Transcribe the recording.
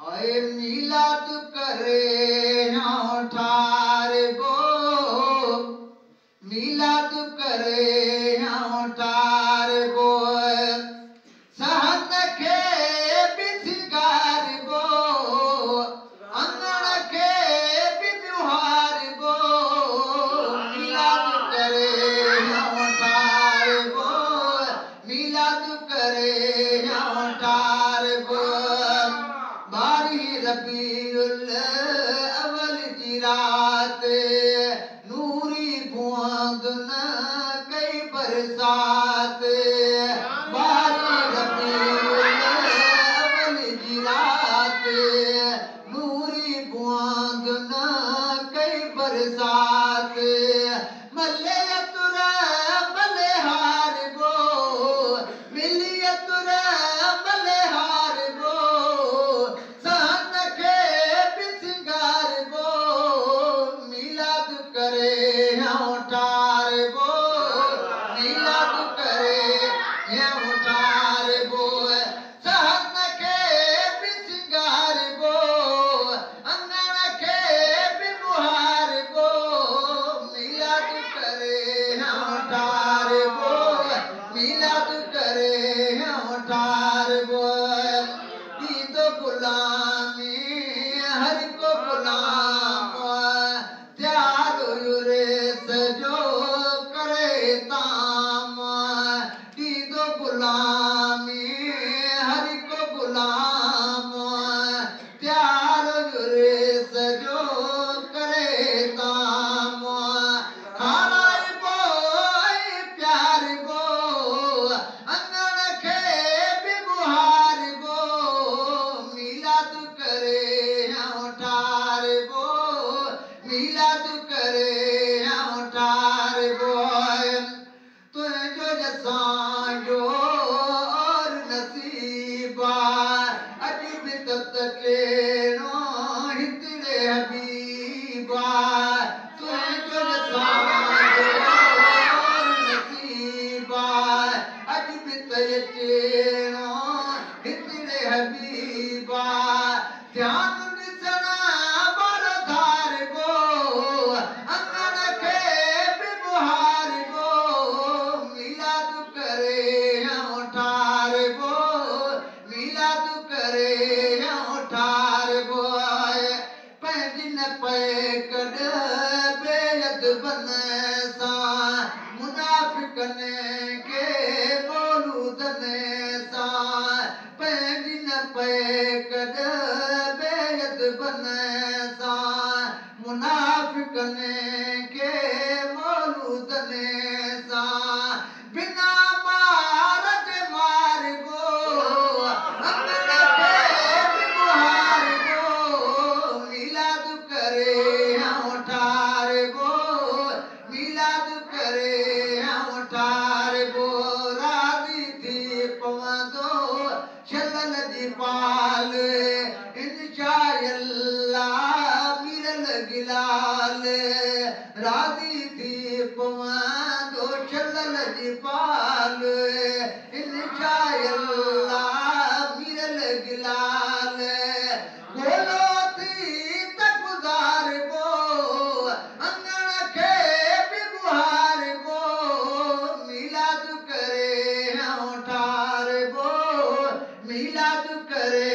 हाय मिलाद करे ना ठार गो मिलाद करे ना ठार गो सहन के बिसगार गो अंगण के बिहार गो मिलाद करे ना ठार गो मिलाद करे ना ठार गो बारी रबीउल अवल जी रात नूरी बूंद न कई बरसात बारी रबीउल अवल जी रात नूरी बूंद न कई बरसात मले तुर मले हार गो मिलिय तुर मले हार गो सहन के बिसगार गो मिलाद करे ठार गो मिलाद करे ठार गो सहन के बिसगार गो अंगण के बिहार गो मिलाद करे ठार गो मिलाद करे ठार गो ईद गुलामी हर को गुलाम त्याग युरे सजो करे ताम ईद गुलामी हर को गुलाम त्याग युरे सजो करे ताम खानाई बोई प्यार गो अंगण के बिहार गो मिलाद करे ठार गो मिलाद करे ठार गो तुझो जसांजो और नसीबा अजब तत्केनो हितरे हबीबा तुझो जसांजो और नसीबा अजब तत्केनो हितरे हबीबा ध्यान दिसना बड़ धार गो अंगण के बिहार गो मिलाद करे ठार गो मिलाद करे ठार गो पैदिन पैकड बेयद बन सा मुनाफिकन के मौलूदन सा पैदिन पैकड बेयद बन सा मुनाफिकन के मौलूदन सा बिना मारत मार गो अंगण के बिहार गो मिलाद करे ठार गो मिलाद करे ठार गो राधी थी पवंदो शलल जी पाल इंशाअल्लाह मिरल गिलाल राधी थी पवंदो शलल जी पाल इंशाअल्लाह मिरल गिलाल गोलो थी तगुजार गो अंगण के बिहार गो मिलाद करे ठार गो मिलाद करे